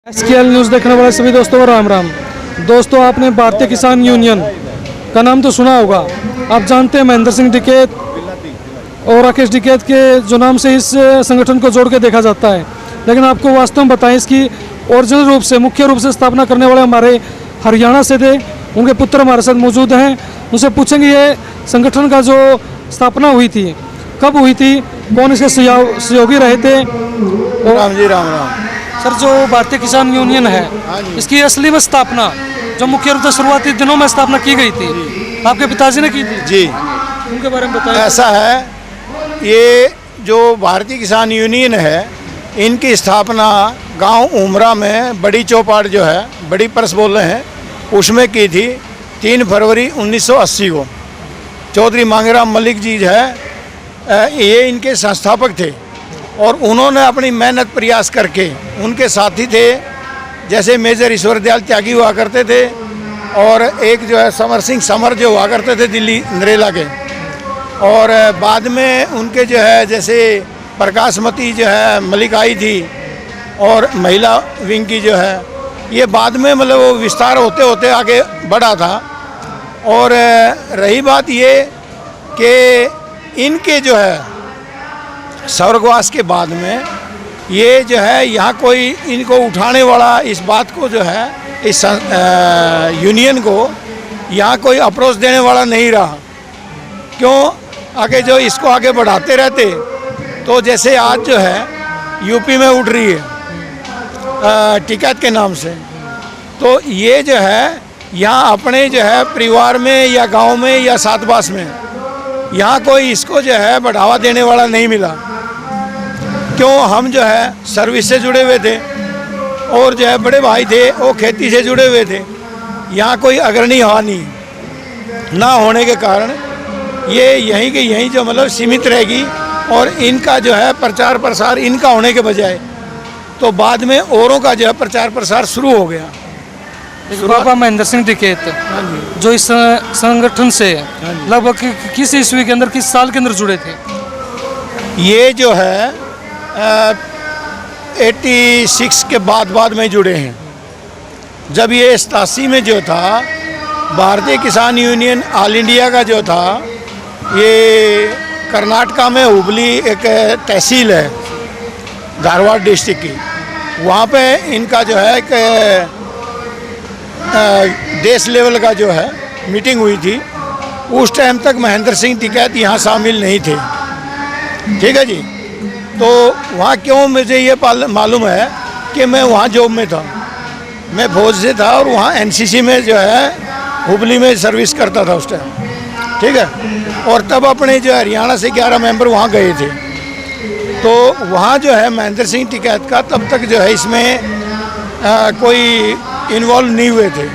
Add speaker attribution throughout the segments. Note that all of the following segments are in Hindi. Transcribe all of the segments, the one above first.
Speaker 1: SKL न्यूज़ देखने वाले सभी दोस्तों को राम राम। दोस्तों, आपने भारतीय किसान यूनियन का नाम तो सुना होगा। आप जानते हैं महेंद्र सिंह टिकैत और राकेश टिकैत के जो नाम से इस संगठन को जोड़ के देखा जाता है, लेकिन आपको वास्तव में बताएं, इसकी ओरिजिनल रूप से मुख्य रूप से स्थापना करने वाले हमारे हरियाणा से थे। उनके पुत्र हमारे साथ मौजूद हैं, उनसे पूछेंगे ये संगठन का जो स्थापना हुई थी कब हुई थी, कौन इसके सहयोगी रहे थे। और
Speaker 2: राम जी राम राम।
Speaker 1: सर, जो भारतीय किसान यूनियन है, इसकी असली में स्थापना जो मुख्य रूप से शुरुआती दिनों में स्थापना की गई थी, आपके पिताजी ने की थी
Speaker 2: जी,
Speaker 1: उनके बारे में बताइए।
Speaker 2: ऐसा है, ये जो भारतीय किसान यूनियन है, इनकी स्थापना गांव उमरा में बड़ी चौपाट जो है, बड़ी परस बोल रहे हैं, उसमें की थी 3 फरवरी 1980 को। चौधरी मांगेराम मलिक जी है, ये इनके संस्थापक थे और उन्होंने अपनी मेहनत प्रयास करके, उनके साथी थे जैसे मेजर ईश्वर दयाल त्यागी हुआ करते थे और एक जो है समर सिंह समर जो हुआ करते थे दिल्ली नरेला के, और बाद में उनके जो है जैसे प्रकाशमती जो है मलिक आई थी और महिला विंग की जो है, ये बाद में मतलब वो विस्तार होते होते आगे बढ़ा था। और रही बात ये कि इनके जो है स्वर्गवास के बाद में ये जो है यहाँ कोई इनको उठाने वाला, इस बात को जो है इस यूनियन को यहाँ कोई अप्रोच देने वाला नहीं रहा। क्यों? आगे जो इसको आगे बढ़ाते रहते, तो जैसे आज जो है यूपी में उठ रही है टिकैत के नाम से, तो ये जो है यहाँ अपने जो है परिवार में या गांव में या सातवास में यहाँ कोई इसको जो है बढ़ावा देने वाला नहीं मिला। क्यों? हम जो है सर्विस से जुड़े हुए थे और जो है बड़े भाई थे वो खेती से जुड़े हुए थे। यहाँ कोई अग्रणी हवा नहीं ना होने के कारण ये यहीं के यहीं जो मतलब सीमित रहेगी, और इनका जो है प्रचार प्रसार इनका होने के बजाय तो बाद में औरों का जो है प्रचार प्रसार शुरू हो गया।
Speaker 1: बाबा महेंद्र सिंह टिकैत जो इस संगठन से लगभग किस ईस्वी के अंदर, किस साल के अंदर जुड़े थे?
Speaker 2: ये जो है 86 के बाद में जुड़े हैं। जब ये 87 में जो था भारतीय किसान यूनियन ऑल इंडिया का जो था, ये कर्नाटका में हुबली एक तहसील है धारवाड़ डिस्ट्रिक्ट की, वहाँ पे इनका जो है एक देश लेवल का जो है मीटिंग हुई थी। उस टाइम तक महेंद्र सिंह टिकैत यहाँ शामिल नहीं थे। ठीक है जी। तो वहाँ क्यों, मुझे ये मालूम है कि मैं वहाँ जॉब में था, मैं फौज से था और वहाँ एनसीसी में जो है हुबली में सर्विस करता था उस टाइम। ठीक है। और तब अपने जो हरियाणा से 11 मेंबर वहाँ गए थे, तो वहाँ जो है महेंद्र सिंह टिकैत का तब तक जो है इसमें कोई इन्वॉल्व नहीं हुए थे।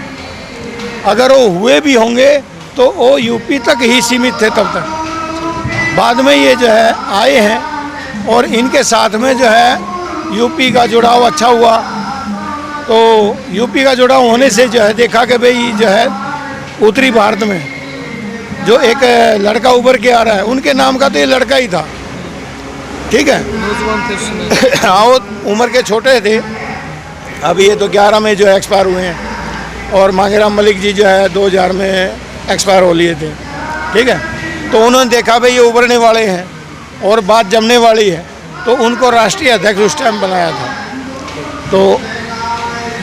Speaker 2: अगर वो हुए भी होंगे तो वो यूपी तक ही सीमित थे तब तक। बाद में ये जो है आए हैं और इनके साथ में जो है यूपी का जुड़ाव अच्छा हुआ। तो यूपी का जुड़ाव होने से जो है देखा कि भाई जो है उत्तरी भारत में जो एक लड़का उभर के आ रहा है, उनके नाम का तो ये लड़का ही था। ठीक है। हाँ, वो उम्र के छोटे थे। अभी ये तो 11 में जो है एक्सपायर हुए हैं और मांगेराम मलिक जी जो है 2000 में एक्सपायर हो लिए थे। ठीक है। तो उन्होंने देखा भाई ये उभरने वाले हैं और बात जमने वाली है, तो उनको राष्ट्रीय अध्यक्ष उस टाइम बनाया था। तो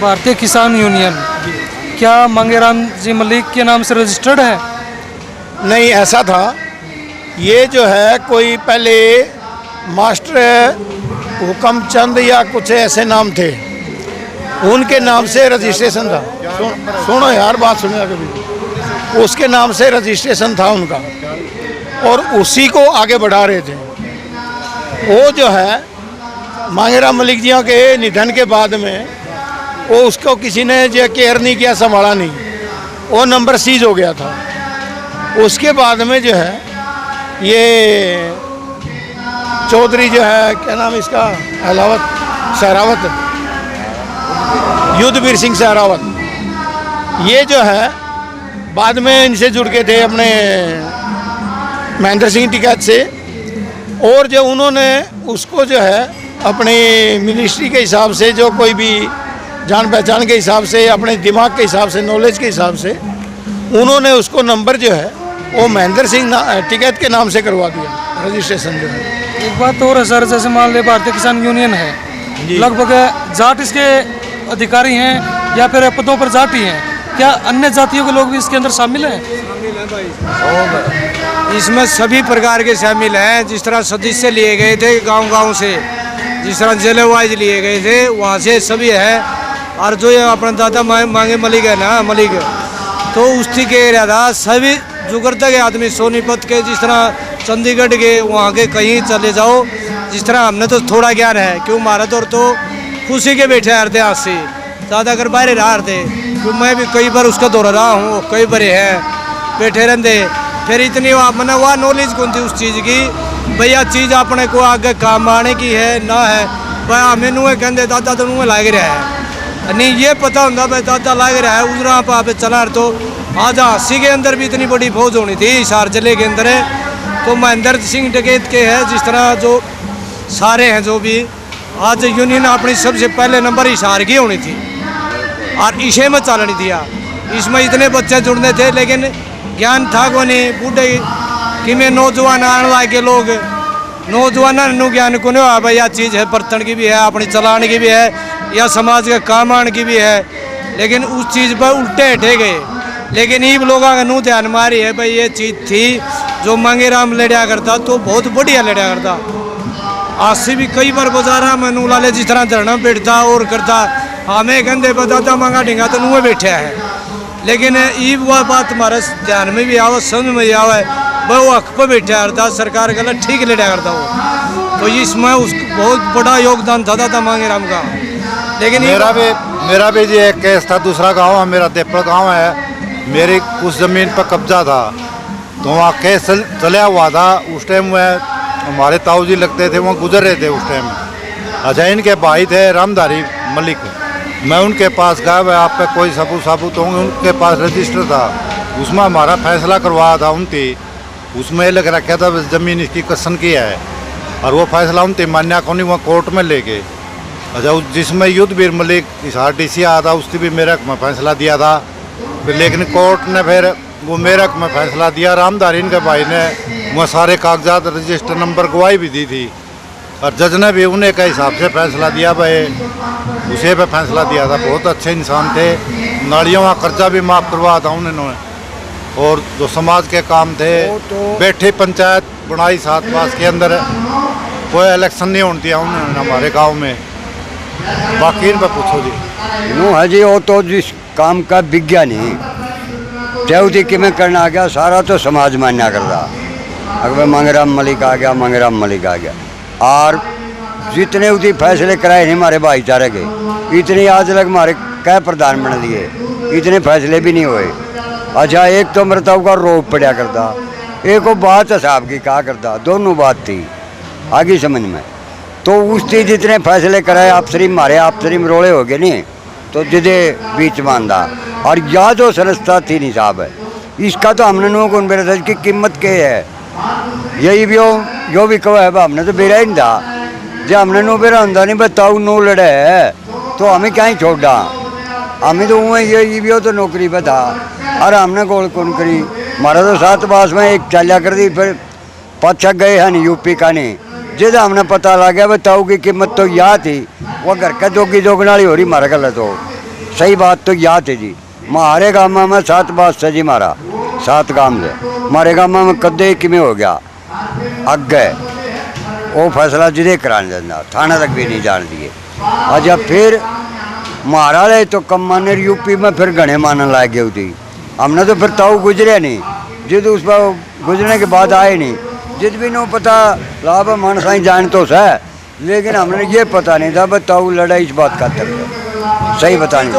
Speaker 1: भारतीय किसान यूनियन क्या मांगेराम जी मलिक के नाम से रजिस्टर्ड है?
Speaker 2: नहीं, ऐसा था, ये जो है कोई पहले मास्टर हुकमचंद या कुछ ऐसे नाम थे, उनके नाम से रजिस्ट्रेशन था। सुनो यार, बात सुनिए कभी। उसके नाम से रजिस्ट्रेशन था उनका और उसी को आगे बढ़ा रहे थे। वो जो है मांगेराम मलिक जी के निधन के बाद में वो उसको किसी ने जो केयर नहीं किया, संभाला नहीं, वो नंबर सीज हो गया था। उसके बाद में जो है ये चौधरी जो है, क्या नाम इसका, सहरावत, युद्धवीर सिंह सहरावत, ये जो है बाद में इनसे जुड़ के थे अपने महेंद्र सिंह टिकैत से, और जो उन्होंने उसको जो है अपनी मिनिस्ट्री के हिसाब से जो कोई भी जान पहचान के हिसाब से, अपने दिमाग के हिसाब से, नॉलेज के हिसाब से उन्होंने उसको नंबर जो है वो महेंद्र सिंह टिकैत के नाम से करवा दिया रजिस्ट्रेशन जो है।
Speaker 1: एक बात और है सर, जैसे मान ले भारतीय किसान यूनियन है, लगभग जाट इसके अधिकारी हैं या फिर पदों पर जाट ही हैं, क्या अन्य जातियों के लोग भी इसके अंदर शामिल हैं?
Speaker 3: इसमें सभी प्रकार के शामिल हैं। जिस तरह सदस्य लिए गए थे गांव-गांव से, जिस तरह जिले वाइज लिए गए थे वहाँ से सभी है। और जो ये अपना दादा मांगे मलिक है ना, मलिक, तो उसकी के एरिया था सभी जुगरता के आदमी, सोनीपत के, जिस तरह चंडीगढ़ के, वहाँ के कहीं चले जाओ। जिस तरह हमने तो थोड़ा ज्ञान है, क्यों हमारा दौर तो खुशी के बैठे आ रहे थे आज से, ज़्यादा अगर बाहर रहा रहे थे, क्यों मैं भी कई बार उसका दौरा रहा हूँ, कई बार हैं बैठे रहते। फिर इतनी मैंने वह नॉलेज कौन थी उस चीज़ की, भैया चीज़ अपने को आगे काम आने की है ना है, भाई मैनू कहते दादा तो मुँह लग रहा है, नहीं ये पता होता भाई दादा लग रहा है उधर आप चला। तो आज हांसी के अंदर भी इतनी बड़ी फौज होनी थी हिसार जिले के अंदर, तो महेंद्र सिंह टिकैत के है। जिस तरह जो सारे हैं जो भी आज यूनियन अपनी सबसे पहले नंबर हिसार की होनी थी और इसे में चलनी दिया। इसमें इतने बच्चे जुड़ने थे लेकिन ज्ञान था को नहीं, बूढ़े कि में नौजवान आने लागे लोग, नौजवानों ज्ञान को नहीं हुआ भाई यह चीज़ है, बर्तन की भी है, अपनी चलाने की भी है, या समाज के काम आने की भी है, लेकिन उस चीज़ पर उल्टे हटे गए। लेकिन इन लोगों का नू ध्यान मारी है भाई ये चीज़ थी जो मांगेराम लड़िया करता तो बहुत बढ़िया लड़िया करता। आज से भी कई बार बाजारा में नू लाले जिस तरह धरना बैठता और करता, हमें कहते बताता मांगा ढींगा तो नूहे बैठे है। लेकिन ये वह बात हमारे ध्यान में भी आवे, समझ में आवे, वह वो हक पर बैठा करता, सरकार गलत ठीक लड़ा करता वो। तो इसमें उस बहुत बड़ा योगदान था दादा मांगेराम का। लेकिन
Speaker 4: मेरा भी जी एक केस था, दूसरा गांव है मेरा, देपड़ गांव है, मेरी उस ज़मीन पर कब्जा था, तो वहाँ केस चला हुआ था। उस टाइम वह हमारे ताऊ जी लगते थे, वहाँ गुजर रहे थे उस टाइम। अच्छा, इनके भाई थे रामधारी मलिक, मैं उनके पास गया, वह आप पे कोई सबूत होंगे, उनके पास रजिस्टर था, उसमें हमारा फैसला करवाया था उनकी, उसमें लग रखा था ज़मीन इसकी कसन की है, और वो फैसला उनकी मान्या को नहीं, वहाँ कोर्ट में ले गए। अच्छा, जिसमें युद्धवीर मलिक हिसार DC आया था, उसकी भी मेरठ में फैसला दिया था, लेकिन कोर्ट ने फिर वो मेरठ में फैसला दिया। रामधारी इनके भाई ने वहाँ सारे कागजात, रजिस्टर नंबर, गवाही भी दी थी, और जज ने भी उन्हें के हिसाब से फैसला दिया भाई, उसे पे फैसला दिया था। बहुत अच्छे इंसान थे, नालियों का कर्जा भी माफ़ करवाया था उन्होंने, और जो समाज के काम थे, बैठे पंचायत बनाई 7 पास के अंदर, कोई इलेक्शन नहीं होने दिया उन्होंने हमारे गांव में। बाकी इन पर पूछो जी।
Speaker 5: यूँ है जी, वो तो जिस काम का विज्ञान ही चाहे कि में करना आ गया, सारा तो समाज मान्या कर रहा। अगर मांगेराम मलिक आ गया, मांगेराम मलिक आ गया, और जितने उसी फैसले कराए नहीं हमारे भाईचारे के, इतने आज तक हमारे क्या प्रधान बन दिए, इतने फैसले भी नहीं हुए। अच्छा, एक तो मृतक का रोग पड़ा करता, एक वो बात हिसाब की कहा करता, दोनों बात थी आगे समझ में। तो उस चीज़ जितने फैसले कराए आपसरी मारे, आपसरी में रोड़े हो गए नहीं, तो जिदे बीच बांधा। और या जो संस्था थी निसाब है, इसका तो हमने नो कौन बेरा था, इसकी कीमत क्या है, यही भी यो भी कहो है, हमने तो बेरा ही नहीं था। जब हमने नो बेरा होता नहीं बताओ नो लड़े है, तो हमें क्या ही छोड़ा, हमें तो वह यही भी हो तो नौकरी पर था, और हमने गोल कौन करी। हमारा तो 7 पास में एक चलिया कर दी, फिर पाछा गए हैं नहीं यूपी का नहीं, जिसे हमने पता लग गया बताओ की कीमत तो याद थी, वह घर का जोगी जोगनाली हो रही हमारा गलत हो, सही बात तो याद है जी। हमारे गाँव में 7 बात से जी मारा, 7 गाँव से हमारे गाँव में कदे कि में हो गया, अग गए वो फैसला जिदे कराने देना, थाना तक भी नहीं जान दिए। अच्छा, फिर महाराज तो कम माने यूपी में फिर घने मानने लग गई थी, हमने तो फिर ताऊ गुजरे नहीं, जिद उस पर गुजरने के बाद आए नहीं, जिद भी नो पता लाभ मन साई जान तो है, लेकिन हमने ये पता नहीं था बताओ लड़ाई इस बात का सही बताने।